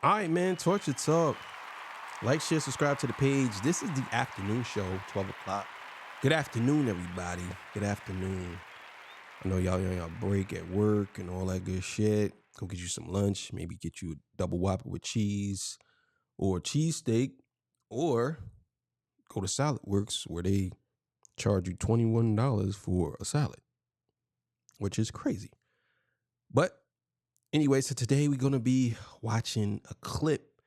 All right, man. Torture Talk. Like, share, subscribe to the page. This is the afternoon show, 12 o'clock. Good afternoon, everybody. Good afternoon. I know y'all on y'all break at work and all that good shit. Go get you some lunch. Maybe get you a double Whopper with cheese or a cheesesteak, or go to Salad Works where they charge you $21 for a salad, which is crazy. But anyway, so today we're going to be watching a clip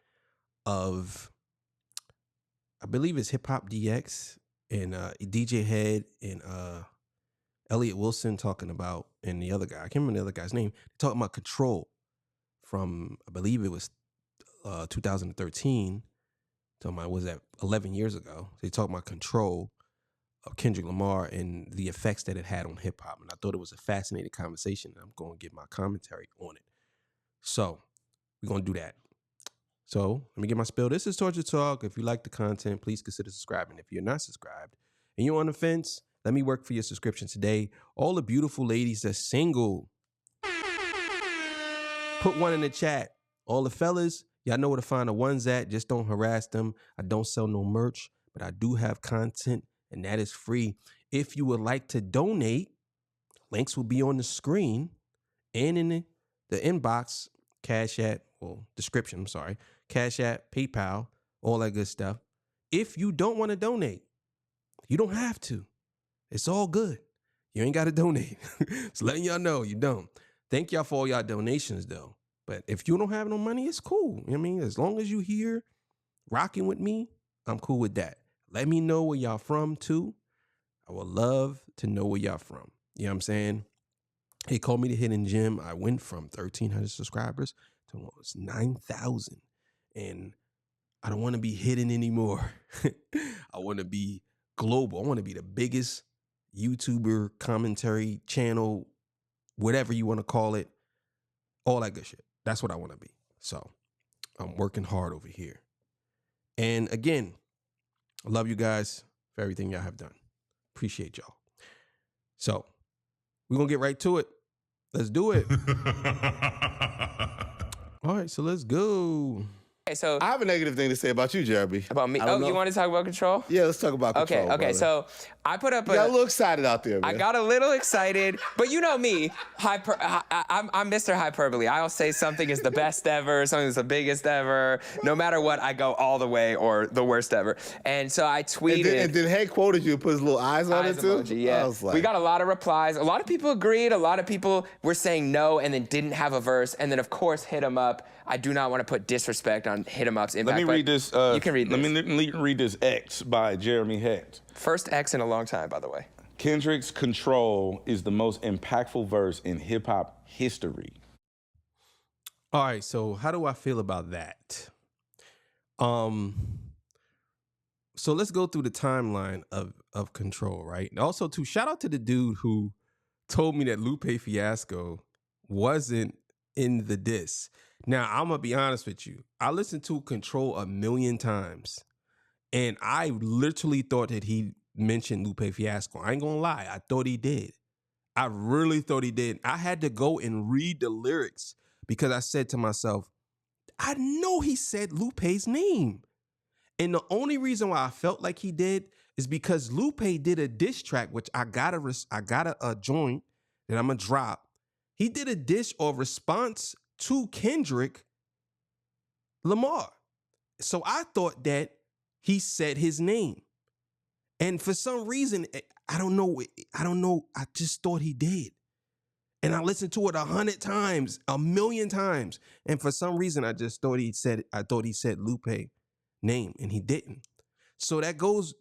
of, I believe it's Hip Hop DX and DJ Head and Elliot Wilson talking about, and the other guy, I can't remember the other guy's name, talking about Control from, I believe it was 2013. Talking about, was that 11 years ago? They talking about Control of Kendrick Lamar and the effects that it had on hip hop. And I thought it was a fascinating conversation. And I'm going to give my commentary on it. So we're going to do that. So let me get my spiel. This is Torture Talk. If you like the content, please consider subscribing. If you're not subscribed and you're on the fence, let me work for your subscription today. All the beautiful ladies that's single, put one in the chat. All the fellas, y'all know where to find the ones at. Just don't harass them. I don't sell no merch, but I do have content, and that is free. If you would like to donate, links will be on the screen and in the inbox, Cash App, well, description, I'm sorry, Cash App, PayPal, all that good stuff. If you don't want to donate, you don't have to. It's all good. You ain't got to donate. Just letting y'all know you don't. Thank y'all for all y'all donations, though. But if you don't have no money, it's cool. I mean, as long as you here rocking with me, I'm cool with that. Let me know where y'all from, too. I would love to know where y'all from. You know what I'm saying? They called me the Hidden Gem. I went from 1,300 subscribers to almost 9,000. And I don't want to be hidden anymore. I want to be global. I want to be the biggest YouTuber, commentary channel, whatever you want to call it. All that good shit. That's what I want to be. So I'm working hard over here. And again, I love you guys for everything y'all have done. Appreciate y'all. So we're going to get right to it. Let's do it. All right, so let's go. Okay, so I have a negative thing to say about you, Jeremy. about me. Oh, you want to talk about Control? Yeah, let's talk about Control. Okay, brother. so I put up You got a little excited out there, man. I got a little excited, but you know me, I'm Mr. Hyperbole. I'll say something is the best ever, something is the biggest ever. No matter what, I go all the way or the worst ever. And so I tweeted. And then Hank quoted you and put his little eyes on it too? Emoji, yeah. Like, we got a lot of replies. A lot of people agreed. A lot of people were saying no and then didn't have a verse. And then, of course, Hit 'em Up. I do not want to put disrespect on Hit 'em Up's impact. Let me read this. You can read this. Let me read this X by Jeremy Hecht. First X in a long time, by the way. Kendrick's Control is the most impactful verse in hip-hop history. All right, so how do I feel about that? So let's go through the timeline of Control, right? And also, to shout out to the dude who told me that Lupe Fiasco wasn't in the diss. Now, I'm going to be honest with you. I listened to Control 1,000,000 times, and I literally thought that he mentioned Lupe Fiasco. I ain't going to lie. I thought he did. I really thought he did. I had to go and read the lyrics because I said to myself, I know he said Lupe's name. And the only reason why I felt like he did is because Lupe did a diss track, which I got a joint that I'm going to drop. He did a diss or response to Kendrick Lamar. So I thought that he said his name. And for some reason, I don't know. I just thought he did. And I listened to it 100 times, 1,000,000 times. And for some reason, I thought he said Lupe name, and he didn't. So that goes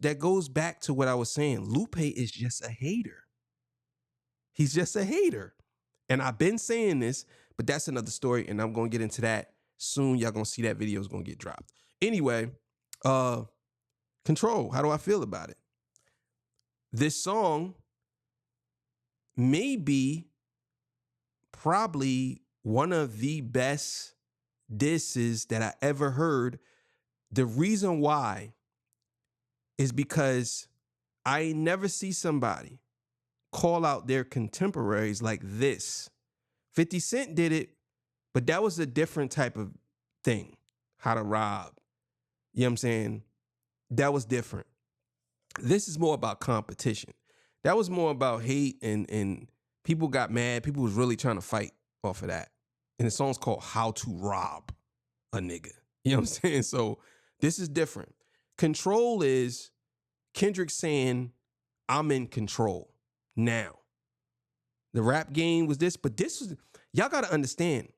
back to what I was saying. Lupe is just a hater. He's just a hater. And I've been saying this, but that's another story, and I'm going to get into that soon. Y'all going to see that video is going to get dropped. Anyway, Control, how do I feel about it? This song may be probably one of the best disses that I ever heard. The reason why is because I never see somebody call out their contemporaries like this. 50 Cent did it, but that was a different type of thing. how to rob. You know what I'm saying? That was different. This is more about competition. That was more about hate and people got mad. People was really trying to fight off of that. And the song's called How to Rob a Nigga. You know what I'm saying? So this is different. Control is Kendrick saying, I'm in control now. The rap game was this, but this was, y'all got to understand,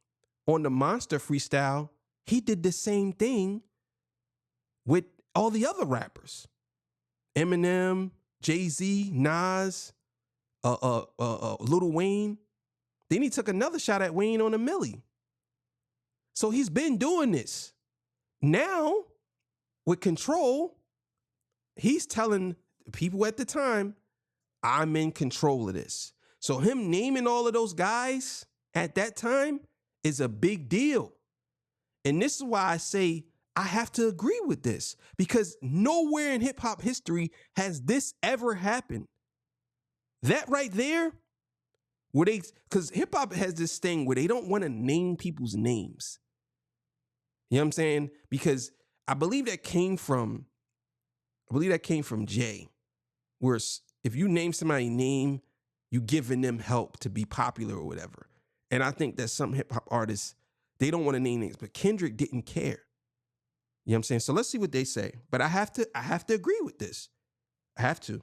on the Monster freestyle, he did the same thing with all the other rappers. Eminem, Jay-Z, Nas, Lil Wayne. Then he took another shot at Wayne on a Millie. So he's been doing this. Now, with Control, he's telling people at the time, I'm in control of this. So him naming all of those guys at that time is a big deal. And this is why I say I have to agree with this, because nowhere in hip hop history has this ever happened. That right there, where they, because hip hop has this thing where they don't want to name people's names. You know what I'm saying? Because I believe that came from Jay, where if you name somebody's name, you giving them help to be popular or whatever. And I think that some hip hop artists, they don't want to name names, but Kendrick didn't care. You know what I'm saying? So let's see what they say. But I have to agree with this. I have to.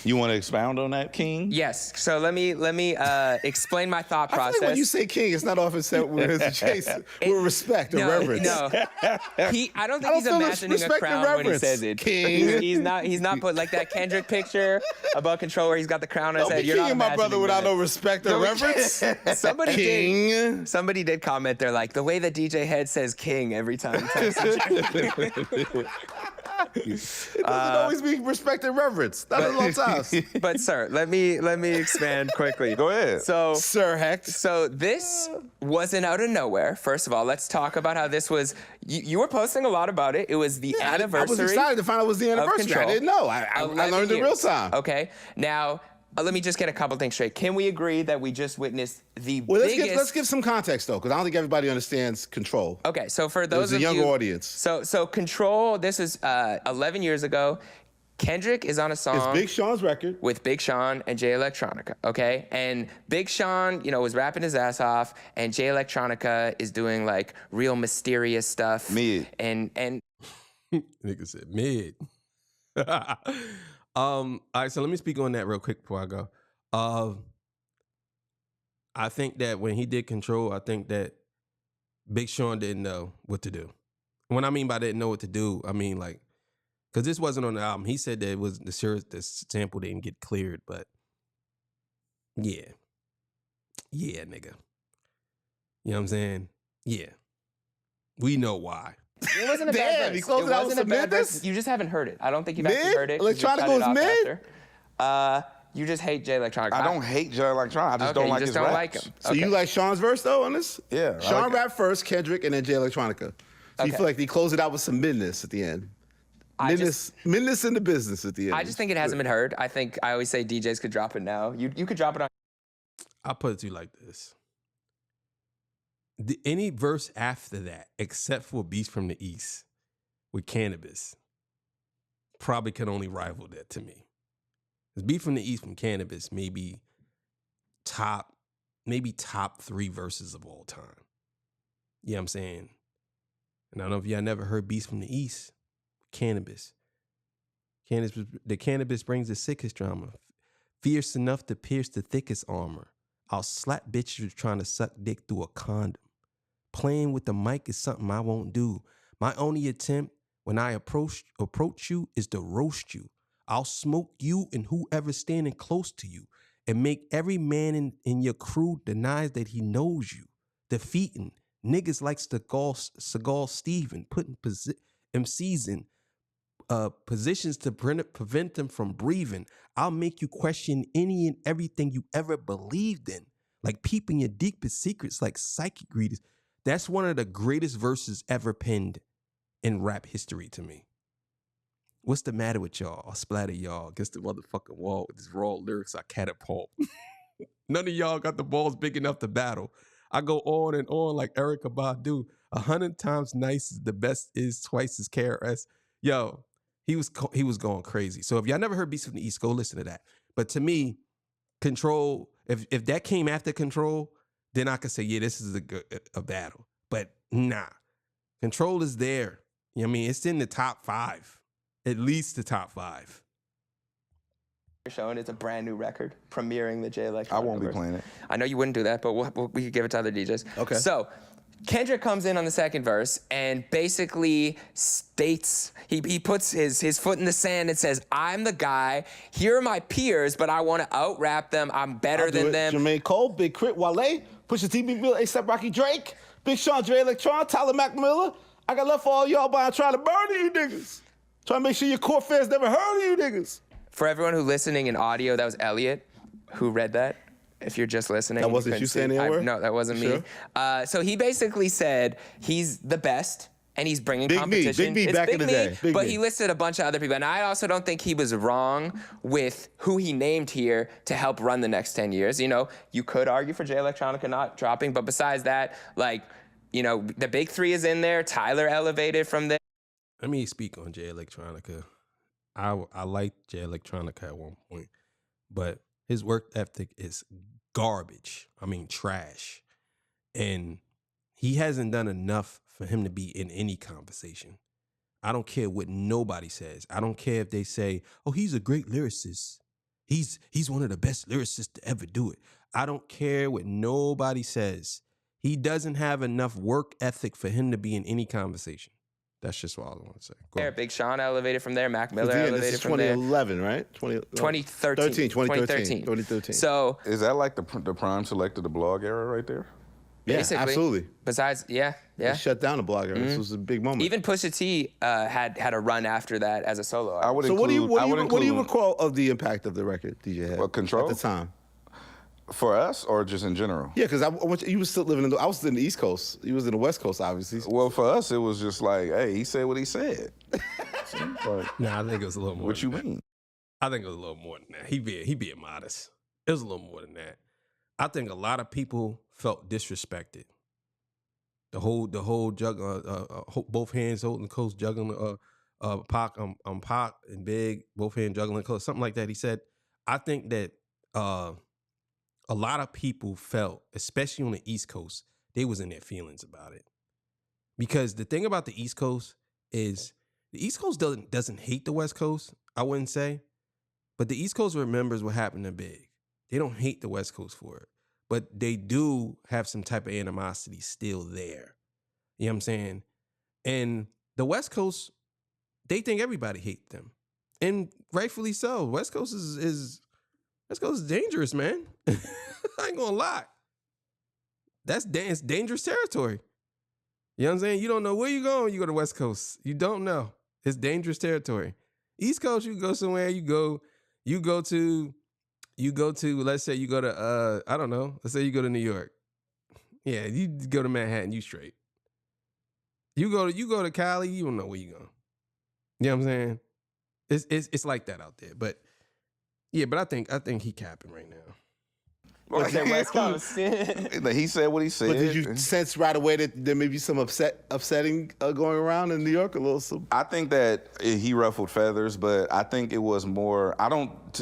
You want to expound on that, King? Yes. So let me explain my thought I process. feel like when you say king, it's not often said with respect or reverence. No, I don't think he's imagining a crown when he says it. King. He's not put like that Kendrick picture about Control where he's got the crown on his Don't head. be You're not kinging my brother imagining without that. no respect or reverence. Somebody did comment there like the way that DJ Head says king every time he types it. It doesn't always be respect and reverence. Not a long time. But sir, let me expand quickly. Go ahead. So Sir Hecht. So this wasn't out of nowhere. First of all, let's talk about how this was. You were posting a lot about it. It was the anniversary. I was excited to find out it was the anniversary. I didn't know. I learned in real time. Okay. Now, let me just get a couple things straight. Can we agree that we just witnessed the biggest... Let's give some context, though, because I don't think everybody understands Control. Okay, so for those of you... It's a younger audience. So Control, this is 11 years ago. Kendrick is on a song. It's Big Sean's record. With Big Sean and Jay Electronica, okay? And Big Sean, was rapping his ass off, and Jay Electronica is doing, like, real mysterious stuff. Mid. And Nigga said mid. All right, so let me speak on that real quick before I go. I think that when he did Control, I think that Big Sean didn't know what to do. When I mean by didn't know what to do, I mean like, because this wasn't on the album. He said that it was the sample didn't get cleared, but yeah, nigga. You know what I'm saying? Yeah, we know why. It wasn't a bad verse. He closed it out with some mid. You just haven't heard it. I don't think you've actually heard it. Electronica was mid? You just hate Jay Electronica. I don't hate Jay Electronica. I just don't like his raps. like him. So you like Sean's verse, though, on this? Yeah. Sean rapped first, Kendrick, and then Jay Electronica. So you feel like he closed it out with some midness at the end. Midness in the business at the end. I just think it hasn't been heard. I always say DJs could drop it now. You could drop it on. I'll put it to you like this. Any verse after that, except for Beast from the East with Cannabis, probably could only rival that to me. Because Beast from the East from Cannabis maybe top 3 verses of all time. You know what I'm saying? And I don't know if y'all never heard Beast from the East. Cannabis. The cannabis brings the sickest drama. Fierce enough to pierce the thickest armor. I'll slap bitches who's trying to suck dick through a condom. Playing with the mic is something I won't do. My only attempt when I approach you is to roast you. I'll smoke you and whoever's standing close to you and make every man in your crew denies that he knows you. Defeating niggas like Seagal Steven, putting MCs in positions to prevent them from breathing. I'll make you question any and everything you ever believed in, like peeping your deepest secrets like psychic readers. That's one of the greatest verses ever penned in rap history to me. What's the matter with y'all? I'll splatter y'all against the motherfucking wall with these raw lyrics I catapult. None of y'all got the balls big enough to battle. I go on and on like Erykah Badu. 100 times nice is the best is twice as KRS. Yo, he was going crazy. So if y'all never heard Beats from the East, go listen to that. But to me, Control, if that came after Control, then I could say, yeah, this is a battle. But nah, Control is there. You know what I mean? It's in the top 5, at least the top 5. Showing it's a brand new record, premiering the Jay Electronica. I won't be playing it. I know you wouldn't do that, but we could give it to other DJs. Okay. So Kendrick comes in on the second verse and basically states, he puts his foot in the sand and says, I'm the guy, here are my peers, but I want to out-rap them, I'm better than them. Jermaine Cole, Big Crit, Wale, Pusha T, Big Bill, A$AP Rocky, Drake, Big Sean, Dre Electron, Tyler Mac Miller. I got love for all y'all, but I'm trying to murder you niggas. Trying to make sure your core fans never heard of you niggas. For everyone who's listening in audio, that was Elliot who read that. If you're just listening. That wasn't you saying the word? No, that wasn't me. So he basically said he's the best and he's bringing competition. Big me back in the day. But he listed a bunch of other people. And I also don't think he was wrong with who he named here to help run the next 10 years. You know, you could argue for Jay Electronica not dropping, but besides that, like, you know, the big 3 is in there. Tyler elevated from there. Let me speak on Jay Electronica. I liked Jay Electronica at one point, but his work ethic is garbage. I mean, trash. And he hasn't done enough for him to be in any conversation. I don't care what nobody says. I don't care if they say, oh, he's a great lyricist. He's one of the best lyricists to ever do it. I don't care what nobody says. He doesn't have enough work ethic for him to be in any conversation. That's just what I want to say. There, Big Sean elevated from there. Mac Miller elevated from there. 2011, right? 2013. So is that like the prime select of the blog era right there? Yeah, basically, absolutely. Besides, yeah. They shut down the blog era. This was a big moment. Even Pusha T had a run after that as a solo artist. I would so include, what do you recall of the impact of the record DJ had Control? at the time? For us or just in general? Yeah, because you was still living I was in the East Coast. You was in the West Coast, obviously. Well, for us, it was just like, hey, he said what he said. Nah, I think it was a little more. What you mean? I think it was a little more than that. He being modest. It was a little more than that. I think a lot of people felt disrespected. The whole jug, both hands holding the coast, juggling Pac, Pac and Big, both hands juggling the coast, something like that. He said, I think that a lot of people felt, especially on the East Coast, they was in their feelings about it. Because the thing about the East Coast is the East Coast doesn't hate the West Coast, I wouldn't say. But the East Coast remembers what happened to Big. They don't hate the West Coast for it. But they do have some type of animosity still there. You know what I'm saying? And the West Coast, they think everybody hates them. And rightfully so. West Coast is dangerous, man. I ain't gonna lie. It's dangerous territory. You know what I'm saying? You don't know where you're going when you go to West Coast. You don't know. It's dangerous territory. East Coast, you can go somewhere, you go to, let's say you go to, I don't know, let's say you go to New York. Yeah, you go to Manhattan, you straight. You go to Cali, you don't know where you going. You know what I'm saying? It's like that out there. But yeah, but I think he capping right now. Well, West Coast. He said what he said. But did you sense right away that there may be some upsetting going around in New York? I think that he ruffled feathers, but I think it was more,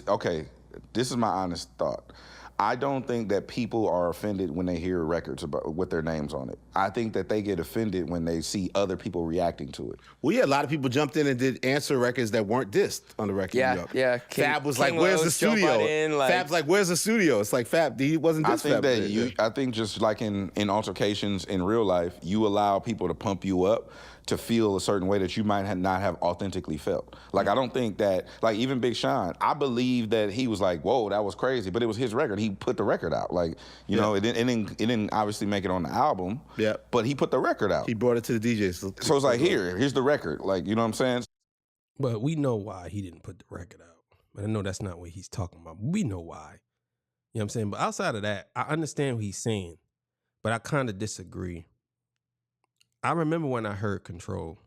okay, this is my honest thought. I don't think that people are offended when they hear records with their names on it. I think that they get offended when they see other people reacting to it. Well, yeah, a lot of people jumped in and did answer records that weren't dissed on the record. Yeah, in New York. yeah. Fab was like, "Where's the studio?" Fab's like, "Where's the studio?" It's like Fab, he wasn't dissed. I think just like in altercations in real life, you allow people to pump you up to feel a certain way that you might not have authentically felt. Like, I don't think that, like, even Big Sean, I believe that he was like, whoa, that was crazy, but it was his record. He put the record out. Like, you know, it didn't obviously make it on the album, but he put the record out. He brought it to the DJs. So it's like, here's the record. Like, you know what I'm saying? But we know why he didn't put the record out. But I know that's not what he's talking about. We know why. You know what I'm saying? But outside of that, I understand what he's saying, but I kind of disagree. I remember when I heard Control,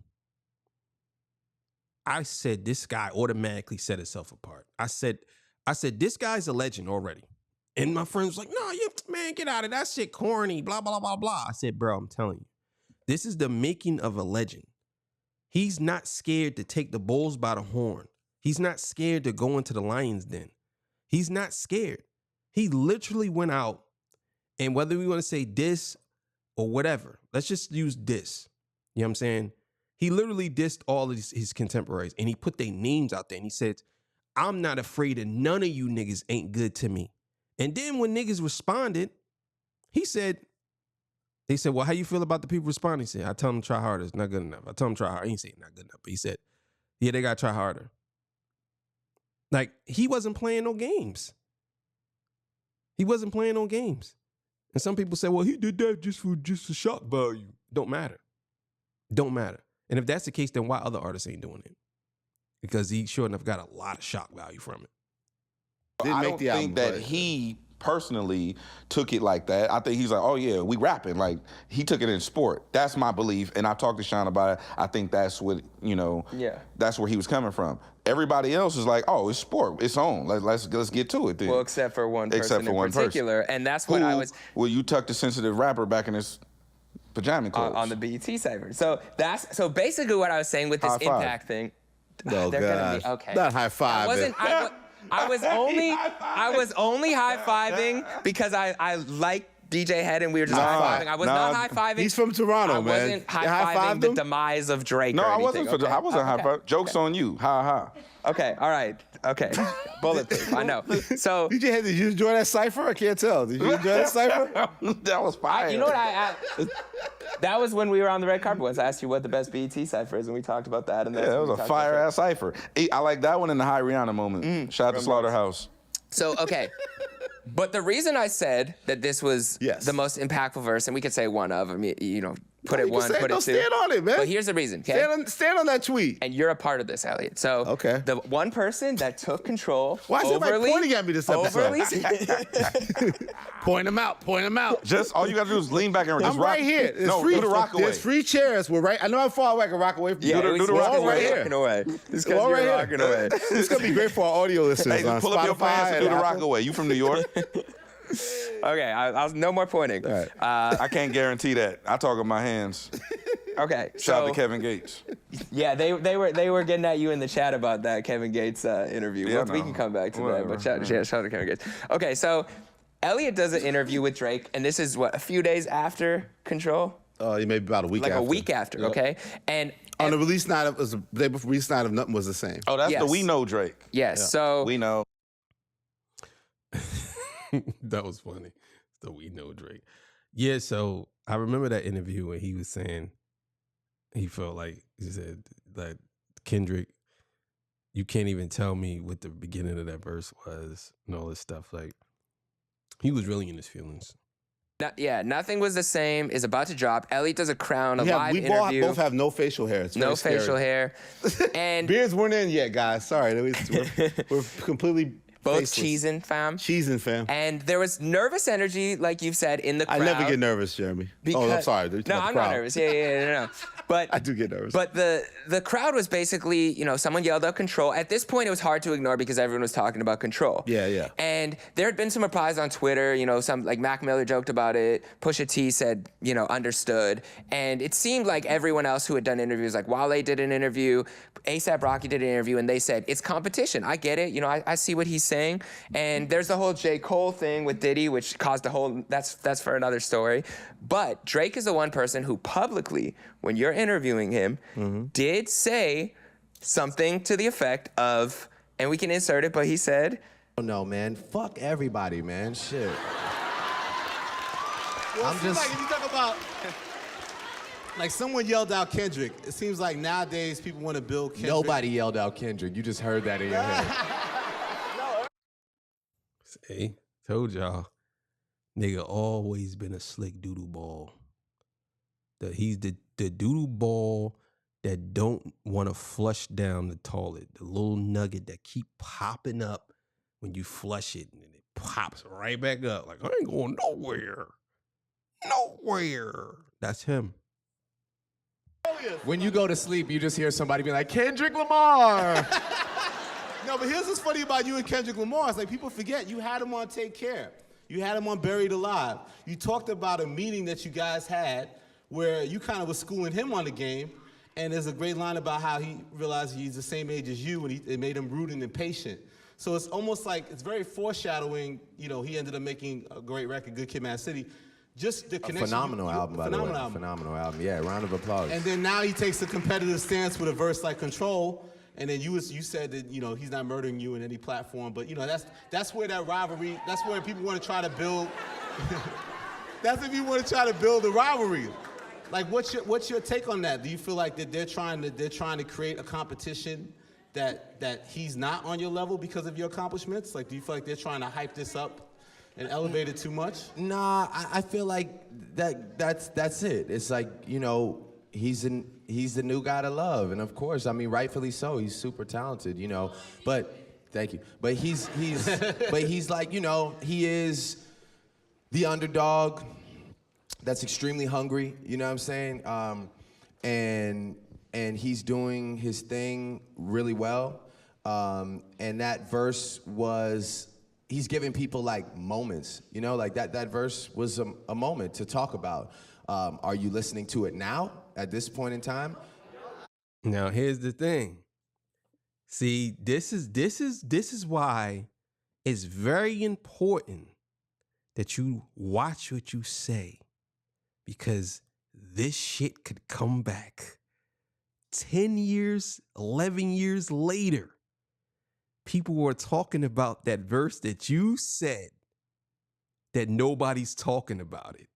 I said this guy automatically set himself apart. I said this guy's a legend already. And my friend was like, no, man, get out of that shit corny, blah, blah, blah, blah. I said, bro, I'm telling you, this is the making of a legend. He's not scared to take the bulls by the horn. He's not scared to go into the lion's den. He's not scared. He literally went out, and whether we want to say diss or whatever, let's just use diss. You know what I'm saying? He literally dissed all of his contemporaries, and he put their names out there, and he said, I'm not afraid of none of you niggas ain't good to me. And then when niggas responded, they said, well, how you feel about the people responding? He said, I tell them to try harder. It's not good enough. I tell them to try harder. He said, not good enough. But he said, yeah, they got to try harder. Like, he wasn't playing no games. He wasn't playing no games. And some people say, well, he did that just for shock value. Don't matter. Don't matter. And if that's the case, then why other artists ain't doing it? Because he sure enough got a lot of shock value from it. I don't think that he personally took it like that. I think he's like, oh yeah, we rapping. Like, he took it in sport. That's my belief. And I talked to Sean about it. I think that's what, that's where he was coming from. Everybody else is like, oh, it's sport. It's on. Let's get to it then. Well, except for one person in particular. And that's what I was... Well, you tucked a sensitive rapper back in his pajama clothes. On the BET Cypher. So basically what I was saying with this impact thing... Oh, God. Okay. Not high five. I was only high-fiving because I like DJ Head and we were just high-fiving. I was not high-fiving. He's from Toronto, man. I wasn't high-fiving the demise of Drake No, or I anything. I wasn't high-fiving. Joke's on you. Ha ha. Okay, all right. Okay. Bulletproof, I know. So DJ Head, did you enjoy that cipher? I can't tell. Did you enjoy that cipher? That was fire. You know what that was when we were on the red carpet once. I asked you what the best BET cipher is, and we talked about that. And that was a fire-ass cipher. I like that one in the High Rihanna moment. Shout out to Slaughterhouse. So, okay. But the reason I said that this was the most impactful verse, and we could say one of, I mean, put it one, put it two. Stand on it, man. But here's the reason, okay? Stand on that tweet. And you're a part of this, Elliot. So the one person that took control Why is everybody pointing at me this episode? Point him out. Point him out. Just all you got to do is lean back and just I'm rock. right here. Do the rock away. There's free chairs. We're right. I know how far away I can rock away from you. Do the rock away. Right here. Away. It's because you're rocking away. It's going to be great for our audio listeners. Hey, pull up your pants and do the rock away. You from New York? Okay, I'll no more pointing. All right. I can't guarantee that. I talk with my hands. Okay. Shout out to Kevin Gates. Yeah, they were getting at you in the chat about that Kevin Gates interview. Yeah, we can come back to that, but shout out to Kevin Gates. Okay, so Elliot does an interview with Drake, and this is what, a few days after Control? Maybe about a week after. Like a week after, okay? And on the release night of the day before release night of Nothing Was the Same. Oh, that's the We Know Drake. Yes, so We Know. That was funny. So We Know Drake. Yeah, so I remember that interview when he was saying he felt like, he said that Kendrick, you can't even tell me what the beginning of that verse was and all this stuff. Like, he was really in his feelings. Nothing Was the Same is about to drop. Elliot does a Crown, live interview. We both have no facial hair. It's no facial hair. And beards weren't in yet, guys. Sorry. We're completely... Both faceless. cheesing, fam. Cheesing, fam. And there was nervous energy, like you've said, in the crowd. I never get nervous, Jeremy. I'm sorry. No, I'm not nervous. No. But I do get nervous. But the crowd was basically, someone yelled out Control. At this point, it was hard to ignore because everyone was talking about Control. Yeah. And there had been some replies on Twitter. Some like Mac Miller joked about it. Pusha T said, understood. And it seemed like everyone else who had done interviews, like Wale did an interview, A$AP Rocky did an interview, and they said it's competition. I get it. I see what he's saying. And there's the whole J. Cole thing with Diddy, which caused a whole, that's for another story. But Drake is the one person who publicly, when you're interviewing him, did say something to the effect of, and we can insert it, but he said, no, man, fuck everybody, man, shit. Well, I'm just like, if you talk about, like someone yelled out Kendrick, it seems like nowadays people want to build Kendrick. Nobody yelled out Kendrick. You just heard that in your head. Hey, told y'all, nigga always been a slick doodle ball. He's the doodle ball that don't want to flush down the toilet. The little nugget that keep popping up when you flush it, and it pops right back up. Like, I ain't going nowhere. Nowhere. That's him. When you go to sleep, you just hear somebody be like, Kendrick Lamar. No, but here's what's funny about you and Kendrick Lamar. It's like people forget you had him on Take Care. You had him on Buried Alive. You talked about a meeting that you guys had where you kind of was schooling him on the game, and there's a great line about how he realized he's the same age as you, and it made him rude and impatient. So it's almost like it's very foreshadowing. You know, he ended up making a great record, Good Kid, Mad City. Just the connection. Phenomenal album, by the way. Phenomenal album. Yeah, round of applause. And then now he takes a competitive stance with a verse like Control. And then you said that, you know, he's not murdering you in any platform, but you know, that's where that rivalry, that's where people want to try to build, that's if you want to try to build a rivalry. Like, what's your take on that? Do you feel like that they're trying to create a competition that he's not on your level because of your accomplishments? Like, do you feel like they're trying to hype this up and elevate it too much? Nah, I feel like that's it. It's like, you know, he's the new guy to love, and of course, I mean, rightfully so. He's super talented, you know. But thank you. But he's but he's like, you know, he is the underdog that's extremely hungry. You know what I'm saying? And he's doing his thing really well. And that verse was, he's giving people like moments. You know, like that verse was a moment to talk about. Are you listening to it now? At this point in time? Now, here's the thing. See, this is why it's very important that you watch what you say, because this shit could come back 10 years, 11 years later. People were talking about that verse that you said that nobody's talking about it.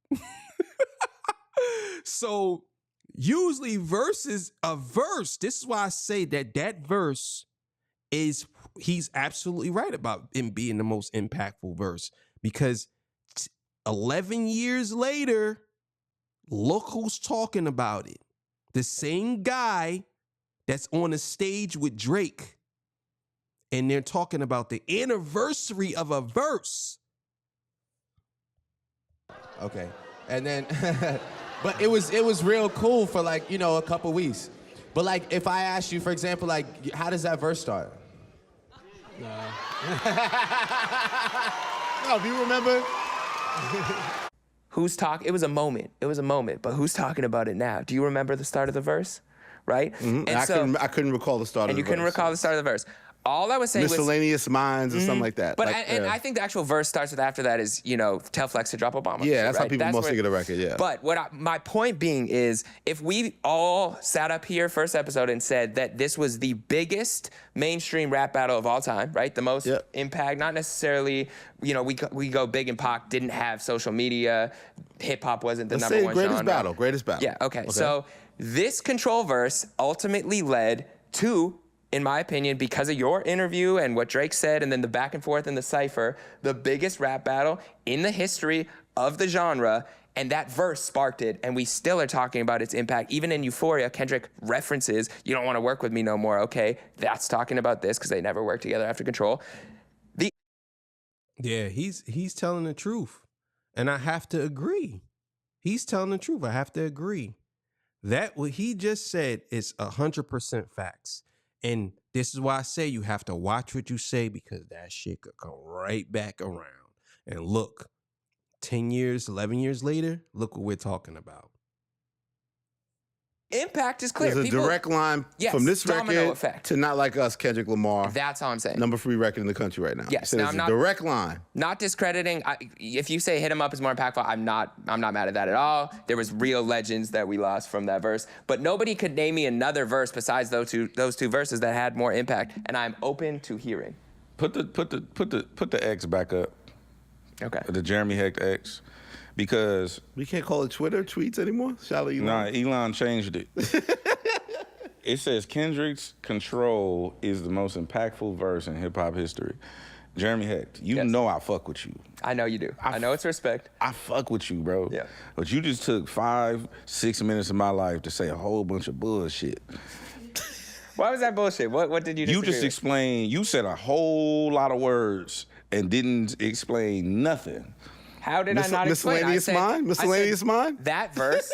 So usually a verse, this is why I say that verse he's absolutely right about him being the most impactful verse, because 11 years later, look who's talking about it. The same guy that's on the stage with Drake, and they're talking about the anniversary of a verse. Okay, and then... But it was real cool for, like, you know, a couple weeks. But like, if I asked you, for example, like, how does that verse start? No, do you remember? It was a moment. It was a moment. But who's talking about it now? Do you remember the start of the verse? Right? Mm-hmm. And I couldn't recall the start of the verse. And you couldn't recall the start of the verse. All I was saying Miscellaneous Minds or something like that. But like, and I think the actual verse starts with, after that is, you know, tell Flex to drop a bomb. Yeah, that's right? how people mostly get a record, yeah. But my point being is, if we all sat up here first episode and said that this was the biggest mainstream rap battle of all time, right? The most impact, not necessarily, you know, we go Big and Pac didn't have social media, hip hop wasn't the number one genre. Greatest battle. Yeah, okay. So this Control verse ultimately led to, in my opinion, because of your interview and what Drake said, and then the back and forth in the cypher, the biggest rap battle in the history of the genre, and that verse sparked it, and we still are talking about its impact. Even in Euphoria, Kendrick references, "You don't want to work with me no more," okay? That's talking about this, because they never worked together after Control. Yeah, he's telling the truth, and I have to agree. He's telling the truth. I have to agree. That what he just said is 100% facts. And this is why I say you have to watch what you say, because that shit could come right back around. And look, 10 years, 11 years later, look what we're talking about. Impact is clear. There's a direct line from this record to Not Like Us, Kendrick Lamar. That's all I'm saying. Number 3 record in the country right now. Yes. So now, there's a direct line. Not discrediting. If you say Hit 'Em Up is more impactful, I'm not mad at that at all. There was real legends that we lost from that verse. But nobody could name me another verse besides those two verses that had more impact, and I'm open to hearing. Put the X back up. Okay. The Jeremy Hecht X. Because we can't call it Twitter tweets anymore. Shall Elon? Nah, Elon changed it. It says Kendrick's Control is the most impactful verse in hip hop history. Jeremy Hecht, you know I fuck with you. I know you do. I know it's respect. I fuck with you, bro. Yeah. But you just took 5-6 minutes of my life to say a whole bunch of bullshit. Why was that bullshit? What did you disagree You just explained, you said a whole lot of words and didn't explain nothing. How did I not explain? Miscellaneous Mind? That verse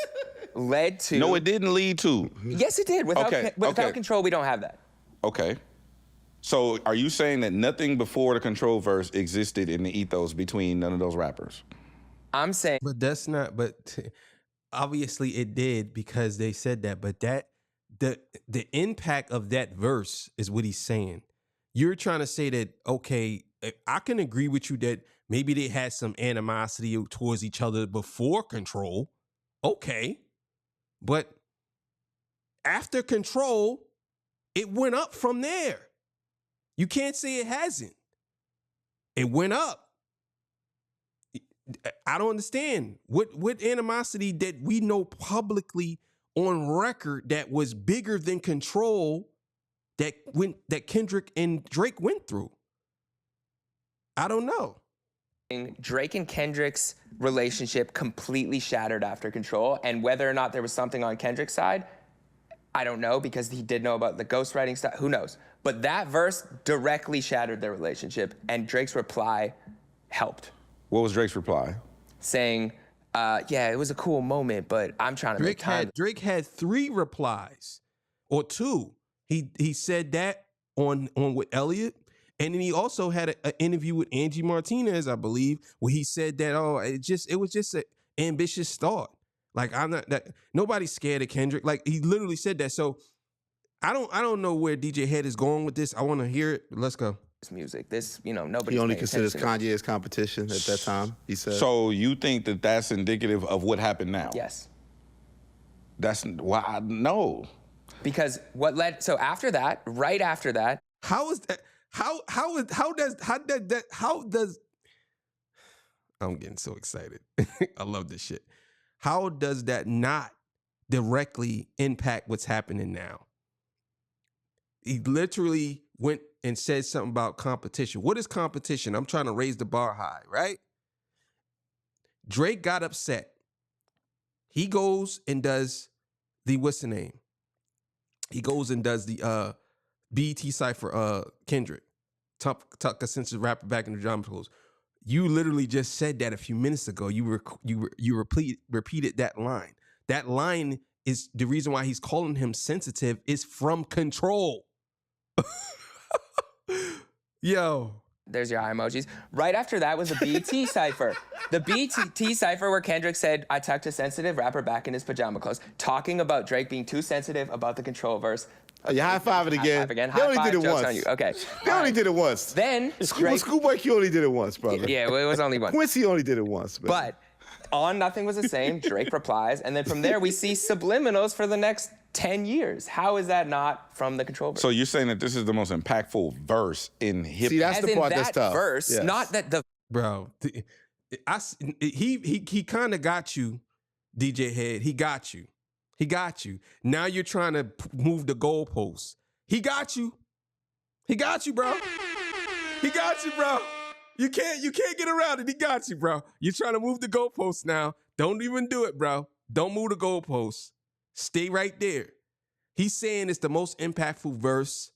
led to... No, it didn't lead to. Yes, it did. Without Control, we don't have that. Okay. So are you saying that nothing before the Control verse existed in the ethos between none of those rappers? I'm saying But that's not. But obviously it did because they said that. But that the impact of that verse is what he's saying. You're trying to say that, okay, I can agree with you that maybe they had some animosity towards each other before Control. Okay. But after Control, it went up from there. You can't say it hasn't. It went up. I don't understand. What animosity that we know publicly on record that was bigger than Control that Kendrick and Drake went through? I don't know. Drake and Kendrick's relationship completely shattered after Control, and whether or not there was something on Kendrick's side, I don't know, because he did know about the ghostwriting stuff. Who knows? But that verse directly shattered their relationship, and Drake's reply helped. What was Drake's reply? Saying, yeah, it was a cool moment, but I'm trying to make time. Drake had 3 replies, or 2. He said that on with Elliot, and then he also had an interview with Angie Martinez, I believe, where he said that it was just an ambitious thought. Like, I'm not that nobody's scared of Kendrick. Like, he literally said that. So I don't know where DJ Head is going with this. I want to hear it. But let's go. Music. This, nobody. He only considers Kanye as competition at that time, he said. So you think that that's indicative of what happened now? Yes. That's why no. Because so after that, right after that. How is that? How does I'm getting so excited. I love this shit. How does that not directly impact what's happening now? He literally went and said something about competition. What is competition? I'm trying to raise the bar high, right? Drake got upset. He goes and does what's the name? He goes and does the BET Cypher Kendrick. Tuck a sense of rapper back in the drama clothes. You literally just said that a few minutes ago. You repeated that line. That line is the reason why he's calling him sensitive is from Control. Yo. There's your eye emojis. Right after that was the BET Cypher. The BET Cypher where Kendrick said, I tucked a sensitive rapper back in his pajama clothes, talking about Drake being too sensitive about the Control verse. You high five it again. High five again. They only did it once. On you. Okay. They only did it once. Then Drake, Schoolboy Q only did it once, brother. Yeah, well, it was only once. Quincy only did it once. But on Nothing Was the Same, Drake replies, and then from there we see subliminals for the next 10 years. How is that not from the Control verse? So you're saying that this is the most impactful verse in hip hop? See, that's the part that's tough. Verse, yes. not that the Bro, he kind of got you, DJ Head. He got you. He got you. Now you're trying to move the goalposts. He got you. He got you, bro. He got you, bro. You can't get around it. He got you, bro. You're trying to move the goalposts now. Don't even do it, bro. Don't move the goalposts. Stay right there. He's saying it's the most impactful verse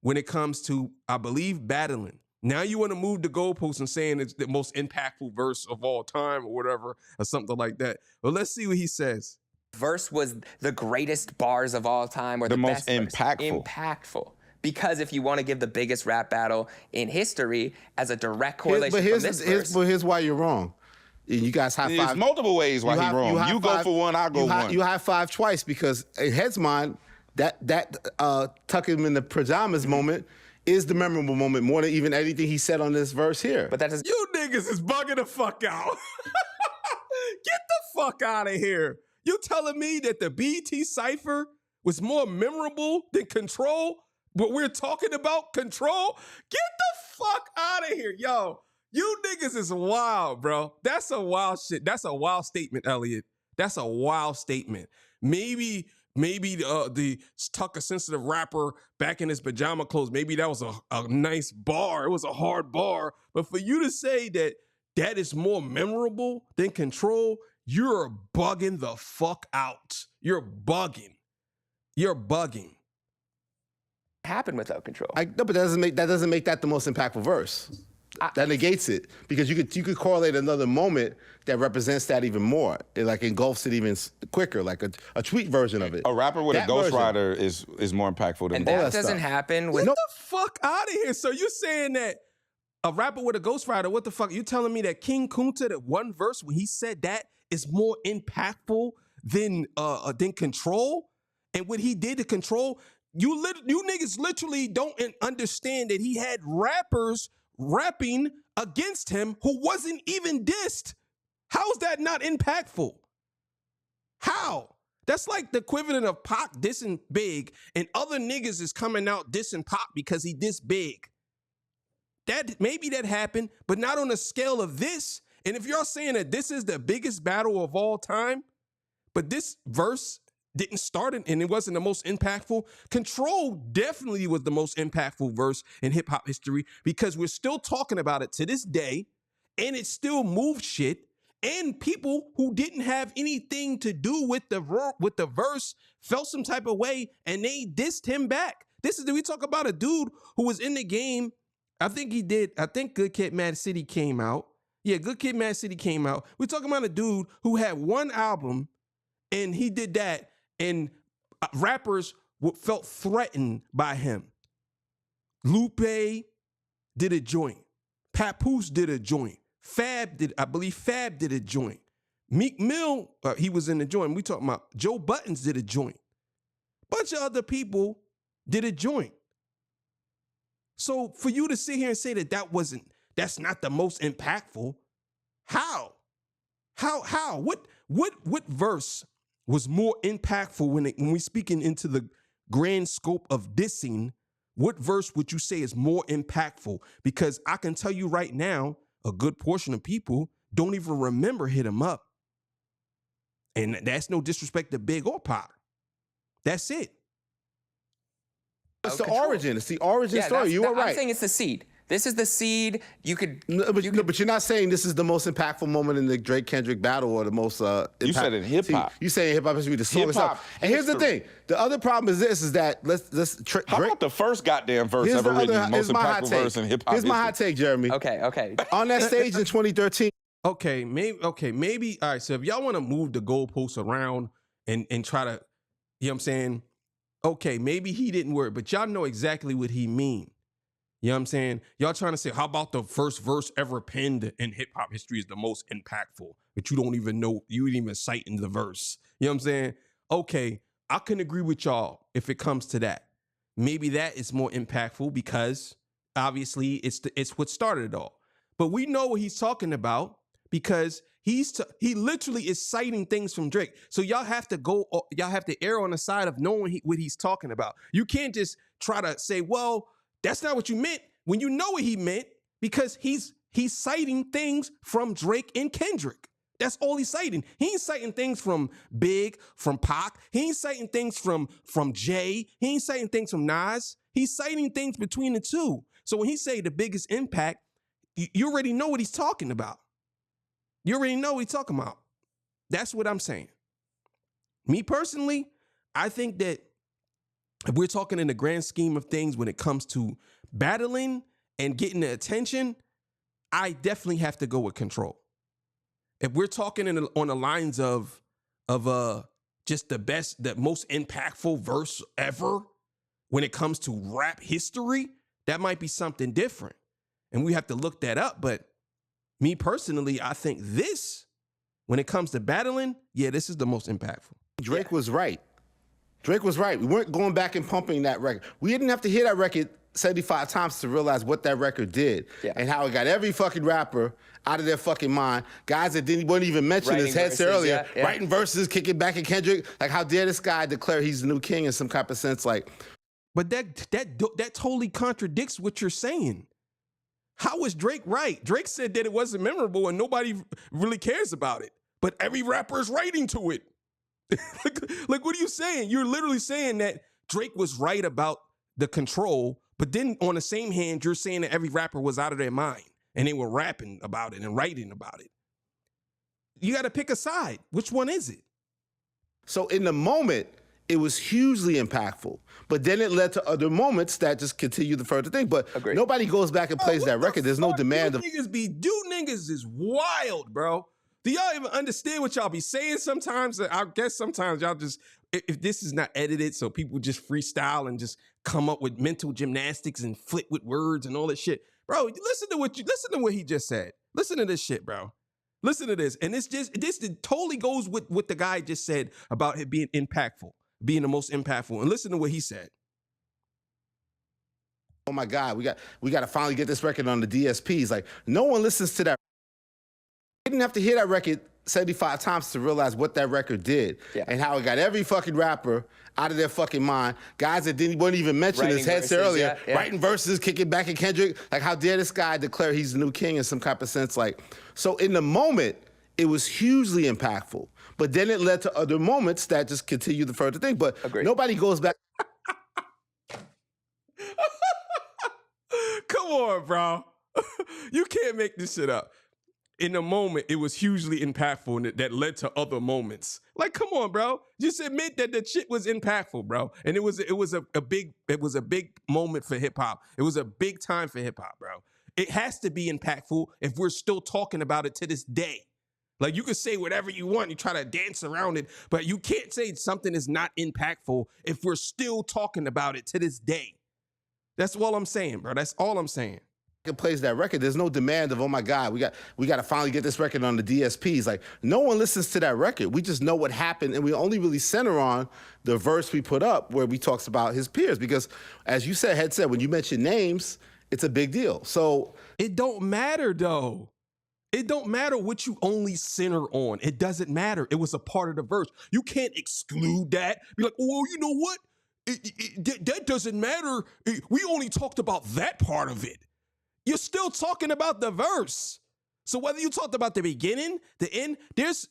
when it comes to, I believe, battling. Now you want to move the goalposts and saying it's the most impactful verse of all time or whatever, or something like that. Well, let's see what he says. Verse was the greatest bars of all time, or the most best impactful. Impactful. Because if you want to give the biggest rap battle in history as a direct correlation from this verse. But here's why you're wrong. You guys high five. There's multiple ways why he's wrong. You go for one, I go one. You high five twice because in Head's mind, that tuck him in the pajamas moment is the memorable moment more than even anything he said on this verse here. But that doesn't. You niggas is bugging the fuck out. Get the fuck out of here. You telling me that the BET Cypher was more memorable than Control? But we're talking about Control? Get the fuck out of here, yo. You niggas is wild, bro. That's a wild shit. That's a wild statement, Elliot. That's a wild statement. Maybe the tuck a sensitive rapper back in his pajama clothes, maybe that was a nice bar. It was a hard bar. But for you to say that is more memorable than Control, you're bugging the fuck out. You're bugging. You're bugging. Happen without Control. No, but that doesn't make that the most impactful verse. That negates it because you could correlate another moment that represents that even more. It like engulfs it even quicker, like a tweet version of it. A rapper with That a version. ghostwriter is more impactful than And both. that doesn't happen with. Get the fuck out of here. So you saying that a rapper with a ghostwriter, what the fuck? You telling me that King Kunta, that one verse when he said that is more impactful than Control? And what he did to Control, you niggas literally don't understand that he had rappers rapping against him who wasn't even dissed. How's that not impactful? How? That's like the equivalent of Pac dissing Big and other niggas is coming out dissing Pac because he dissed Big. That maybe that happened, but not on the scale of this. And if y'all saying that this is the biggest battle of all time, but this verse didn't start it and it wasn't the most impactful, Control definitely was the most impactful verse in hip hop history because we're still talking about it to this day and it still moved shit. And people who didn't have anything to do with the verse felt some type of way and they dissed him back. We talk about a dude who was in the game. I think Good Kid, Mad City came out. Yeah, Good Kid, Mad City came out. We're talking about a dude who had one album and he did that and rappers felt threatened by him. Lupe did a joint. Papoose did a joint. I believe Fab did a joint. Meek Mill, he was in the joint. We talking about Joe Buttons did a joint. Bunch of other people did a joint. So for you to sit here and say that that's not the most impactful, how? What verse was more impactful when we speaking into the grand scope of dissing? What verse would you say is more impactful? Because I can tell you right now, a good portion of people don't even remember Hit 'Em Up. And that's no disrespect to Big or Pac. That's it. It's the origin. It's the origin story. You were right. I'm saying it's the seed. This is the seed. But you're not saying this is the most impactful moment in the Drake-Kendrick battle or the most You said in hip-hop. You saying hip-hop history, the song itself. And here's the thing. The other problem is this, is that How about the first goddamn verse ever written, the most impactful verse in hip-hop Here's my hot take, Jeremy. Okay. On that stage in 2013. Okay, maybe. All right, so if y'all want to move the goalposts around and try to, you know what I'm saying? Okay, maybe he didn't work, but y'all know exactly what he mean. You know what I'm saying? Y'all trying to say, how about the first verse ever penned in hip hop history is the most impactful, but you don't even know, you didn't even cite in the verse. You know what I'm saying? Okay, I can agree with y'all if it comes to that. Maybe that is more impactful because obviously it's what started it all. But we know what he's talking about because he literally is citing things from Drake. So y'all have to err on the side of knowing what he's talking about. You can't just try to say, well, that's not what you meant when you know what he meant because he's citing things from Drake and Kendrick. That's all he's citing. He ain't citing things from Big, from Pac. He ain't citing things from Jay. He ain't citing things from Nas. He's citing things between the two. So when he say the biggest impact, you already know what he's talking about. You already know what he's talking about. That's what I'm saying. Me personally, I think that if we're talking in the grand scheme of things when it comes to battling and getting the attention, I definitely have to go with Control. If we're talking on the lines of just the most impactful verse ever when it comes to rap history, that might be something different. And we have to look that up. But me personally, I think this, when it comes to battling, yeah, this is the most impactful. Drake was right. Drake was right. We weren't going back and pumping that record. We didn't have to hear that record 75 times to realize what that record did and how it got every fucking rapper out of their fucking mind. Guys that weren't even mentioned, as Head said earlier, writing verses, kicking back at Kendrick. Like, how dare this guy declare he's the new king in some type of sense? Like, but that totally contradicts what you're saying. How was Drake right? Drake said that it wasn't memorable and nobody really cares about it. But every rapper is writing to it. like, what are you saying? You're literally saying that Drake was right about the Control, but then on the same hand, you're saying that every rapper was out of their mind and they were rapping about it and writing about it. You got to pick a side. Which one is it? So in the moment, it was hugely impactful. But then it led to other moments that just continue the further thing. But nobody goes back and plays that record. There's no demand of Niggas is wild, bro. Do y'all even understand what y'all be saying sometimes? I guess sometimes y'all just, if this is not edited, so people just freestyle and just come up with mental gymnastics and flip with words and all that shit. Bro, listen to what he just said. Listen to this shit, bro. Listen to this. And this totally goes with what the guy just said about it being impactful, being the most impactful. And listen to what he said. Oh my God, we got to finally get this record on the DSPs. Like, no one listens to that. You didn't have to hear that record 75 times to realize what that record did and how it got every fucking rapper out of their fucking mind. Guys that weren't even mentioned, as Head said earlier, writing verses, kicking back at Kendrick. Like, how dare this guy declare he's the new king in some type of sense? Like, so in the moment, it was hugely impactful. But then it led to other moments that just continue the further thing. But nobody goes back. Come on, bro. You can't make this shit up. In the moment, it was hugely impactful and that led to other moments. Like, come on, bro. Just admit that the shit was impactful, bro. And it was a big moment for hip hop. It was a big time for hip hop, bro. It has to be impactful if we're still talking about it to this day. Like, you can say whatever you want, you try to dance around it, but you can't say something is not impactful if we're still talking about it to this day. That's all I'm saying, bro. That's all I'm saying. Plays that record, there's no demand of, oh my God, we got to finally get this record on the DSPs. Like, no one listens to that record. We just know what happened, and we only really center on the verse we put up where we talks about his peers. Because, as you said, Head said, when you mention names, it's a big deal. So it don't matter, though. It don't matter what you only center on. It doesn't matter. It was a part of the verse. You can't exclude that. Be like, oh, you know what? That doesn't matter. We only talked about that part of it. You're still talking about the verse. So whether you talked about the beginning, the end, there's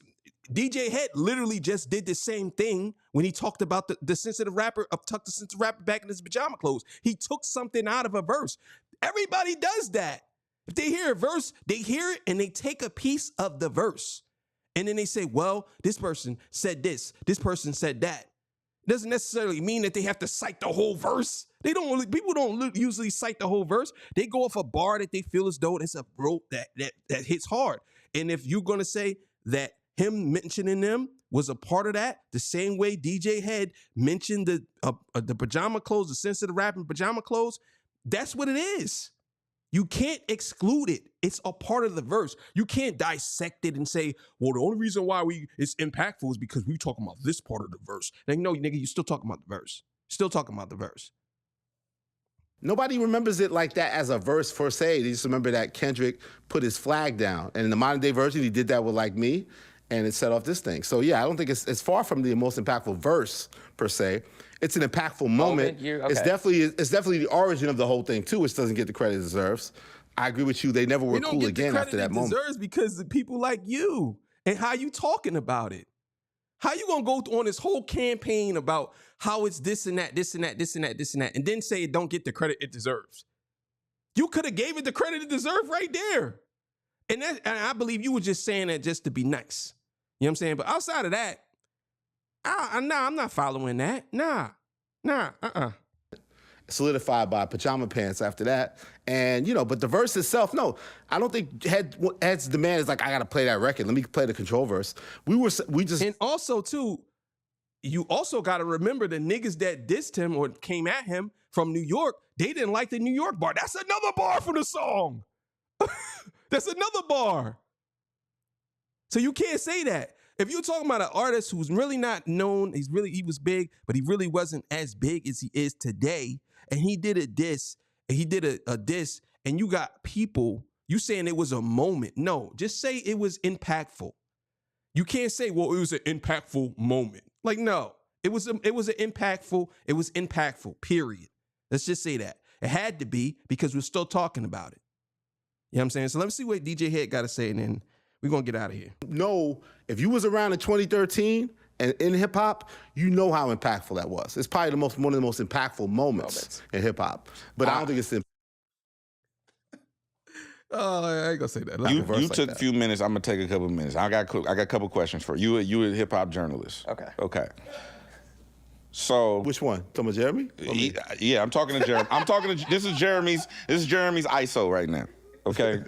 DJ Head literally just did the same thing when he talked about the sensitive rapper, tucked the sensitive rapper back in his pajama clothes. He took something out of a verse. Everybody does that. If they hear a verse, they hear it and they take a piece of the verse. And then they say, well, this person said this person said that. Doesn't necessarily mean that they have to cite the whole verse. People don't usually cite the whole verse. They go off a bar that they feel as though it's a rope that hits hard. And if you're going to say that him mentioning them was a part of that, the same way DJ Head mentioned the pajama clothes, the sensitive rap in pajama clothes, that's what it is. You can't exclude it. It's a part of the verse. You can't dissect it and say, well, the only reason why it's impactful is because we talking about this part of the verse. Like, no, nigga, you're still talking about the verse. Still talking about the verse. Nobody remembers it like that as a verse per se. They just remember that Kendrick put his flag down. And in the modern day version, he did that with Like Me, and it set off this thing. So yeah, I don't think it's far from the most impactful verse per se. It's an impactful moment. It's definitely the origin of the whole thing too, which doesn't get the credit it deserves. I agree with you. They never were cool again after that moment. Deserves because of people like you and how you talking about it. How you gonna go on this whole campaign about how it's this and that, this and that, this and that, this and that, and then say it don't get the credit it deserves? You could have gave it the credit it deserved right there. And I believe you were just saying that just to be nice. You know what I'm saying? But outside of that, I'm not following that. Nah. Solidified by pajama pants after that. And, but the verse itself, no, I don't think Head's demand is like, I got to play that record. Let me play the control verse. And also, too, you also got to remember the niggas that dissed him or came at him from New York, they didn't like the New York bar. That's another bar from the song. That's another bar. So you can't say that. If you're talking about an artist who's really not known, he was big, but he really wasn't as big as he is today, and he did a diss, and you got people, you saying it was a moment. No, just say it was impactful. You can't say, well, it was an impactful moment. Like, no, it was impactful, period. Let's just say that. It had to be because we're still talking about it. You know what I'm saying? So let me see what DJ Head got to say, and then we're going to get out of here. No, if you was around in 2013 and in hip hop, you know how impactful that was. It's probably one of the most impactful moments in hip hop. But I don't think it's Oh, I ain't gonna say that. You took a few minutes. I'm gonna take a couple of minutes. I got a couple questions for you. You a hip hop journalist. Okay. Okay. So Which one? Talking about Jeremy? yeah, I'm talking to Jeremy. This is Jeremy's ISO right now. Okay.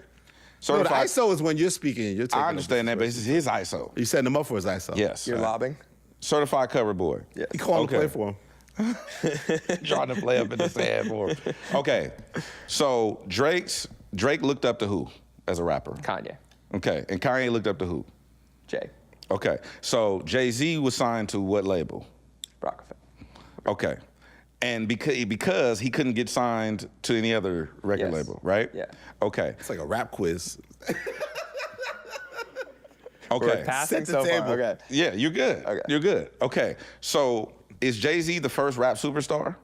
No, the ISO is when you're speaking. You're taking I understand that, but this is his ISO. You setting him up for his ISO. Yes. You're lobbing? Certified cover boy. Yeah. You call him Okay. play for him. Trying to play up in the sand for him. Okay. So Drake looked up to who as a rapper? Kanye. Okay. And Kanye looked up to who? Jay. Okay. So Jay-Z was signed to what label? Rockefeller. Okay. And because he couldn't get signed to any other record Yes. label, right? Yeah. Okay. It's like a rap quiz. Okay. Passing Set the so far. table. Okay. Yeah, you're good. Okay. You're good. Okay. So is Jay-Z the first rap superstar?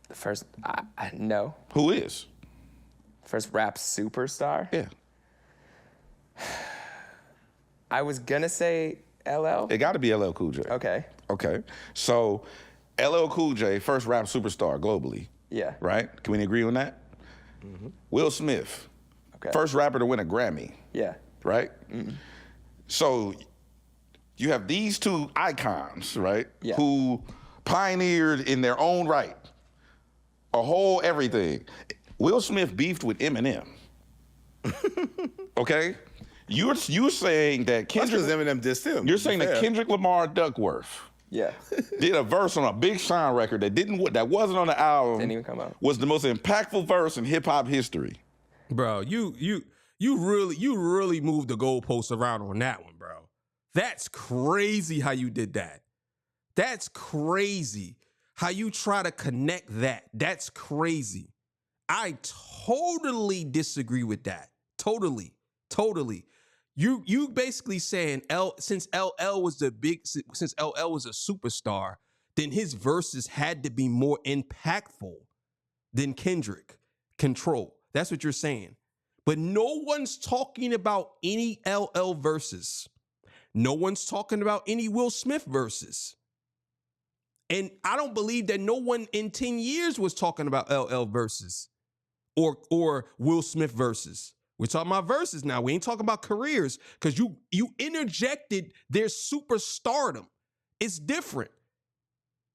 The first, no. Who is? First rap superstar? Yeah. I was gonna say LL. It got to be LL Cool J. Okay. Okay. So LL Cool J, first rap superstar globally. Yeah. Right? Can we agree on that? Will Smith, Okay. first rapper to win a Grammy. Yeah. Right? So you have these two icons, right? Yeah. Who pioneered in their own right a whole everything. Will Smith beefed with Eminem. Okay? You're saying that That's Kendrick. because Eminem dissed him. You're saying that Kendrick Lamar Duckworth Yeah. did a verse on a Big Sean record that wasn't on the album. Didn't even come out. Was the most impactful verse in hip hop history. Bro, you really moved the goalposts around on that one, bro. That's crazy how you did that. That's crazy how you try to connect that. That's crazy. I totally disagree with that. Totally. You basically saying since LL was a superstar, then his verses had to be more impactful than Kendrick. Control. That's what you're saying. But no one's talking about any LL verses. No one's talking about any Will Smith verses. And I don't believe that no one in 10 years was talking about LL verses or Will Smith verses. We're talking about verses now. We ain't talking about careers because you interjected their superstardom. It's different.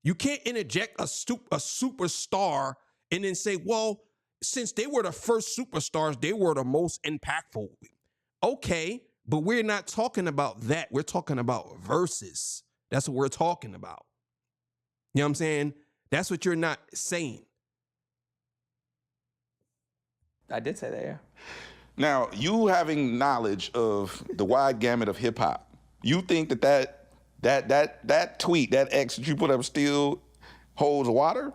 You can't interject a superstar and then say, well, since they were the first superstars, they were the most impactful. Okay, but we're not talking about that. We're talking about verses. That's what we're talking about. You know what I'm saying? That's what you're not saying. I did say that, yeah. Now, you having knowledge of the wide gamut of hip hop, you think that tweet, that X that you put up still holds water?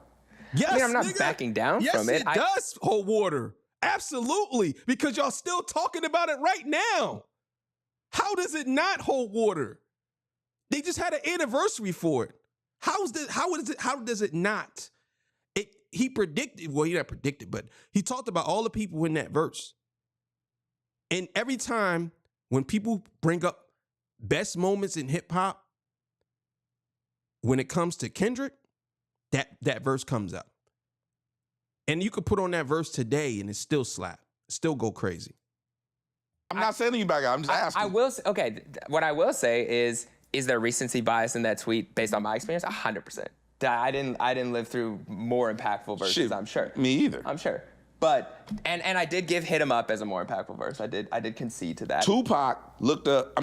Yes, I mean, I'm not nigga. backing down yes, from it. Yes, it does hold water. Absolutely. Because y'all still talking about it right now. How does it not hold water? They just had an anniversary for it. How does it not? He predicted, well, he not predicted, but he talked about all the people in that verse. And every time when people bring up best moments in hip hop, when it comes to Kendrick, that verse comes up. And you could put on that verse today and it still slap, still go crazy. I'm not sending you back out. I'm just asking. I will say, okay, what I will say is there recency bias in that tweet based on my experience? 100%. I didn't live through more impactful verses, Shit, I'm sure. Me either. I'm sure. But and I did give Hit 'Em Up as a more impactful verse. I did concede to that. Tupac looked up,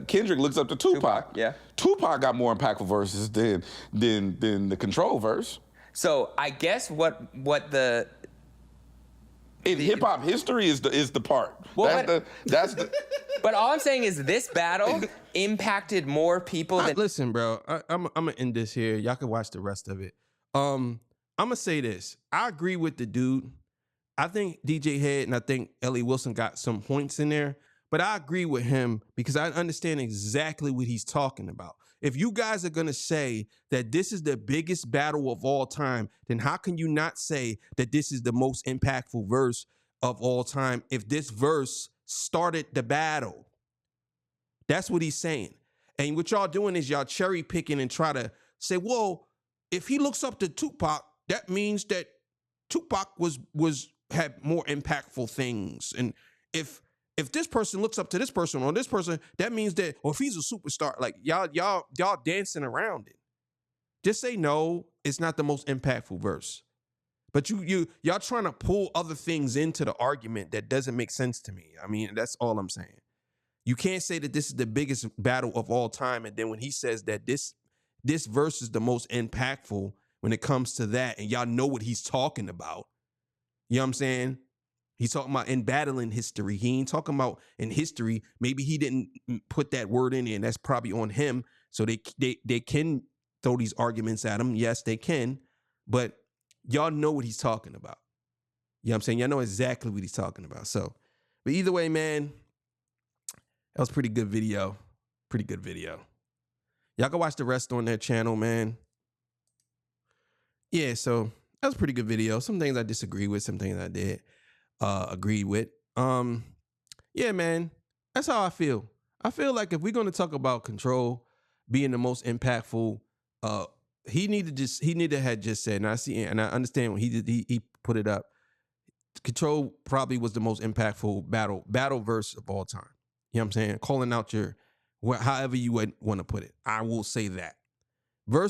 Kendrick looks up to Tupac. Yeah. Tupac got more impactful verses than the Control verse. So I guess what the In hip hop history is the part. Well, That's the But all I'm saying is this battle impacted more people than Listen, bro, I'm gonna end this here. Y'all can watch the rest of it. I'm gonna say this. I agree with the dude. I think DJ Head and I think Ellie Wilson got some points in there, but I agree with him because I understand exactly what he's talking about. If you guys are gonna say that this is the biggest battle of all time, then how can you not say that this is the most impactful verse of all time if this verse started the battle? That's what he's saying. And what y'all doing is y'all cherry picking and try to say, well, if he looks up to Tupac, that means that Tupac had more impactful things. And if this person looks up to this person or this person, that means that, or if he's a superstar, like y'all dancing around it. Just say no, it's not the most impactful verse. But y'all trying to pull other things into the argument that doesn't make sense to me. I mean, that's all I'm saying. You can't say that this is the biggest battle of all time, and then when he says that this verse is the most impactful when it comes to that, and y'all know what he's talking about. You know what I'm saying? He's talking about in battling history. He ain't talking about in history. Maybe he didn't put that word in there, and that's probably on him. So they can throw these arguments at him. Yes, they can. But y'all know what he's talking about. You know what I'm saying? Y'all know exactly what he's talking about. So, but either way, man, that was a pretty good video. Pretty good video. Y'all can watch the rest on their channel, man. Yeah, so that was a pretty good video. Some things I disagree with, some things I did agree with. Yeah, man, that's how I feel. I feel like if we're going to talk about Control being the most impactful, he needed to have just said, and I see, and I understand when he put it up. Control probably was the most impactful battle verse of all time. You know what I'm saying? Calling out however you want to put it. I will say that. Verse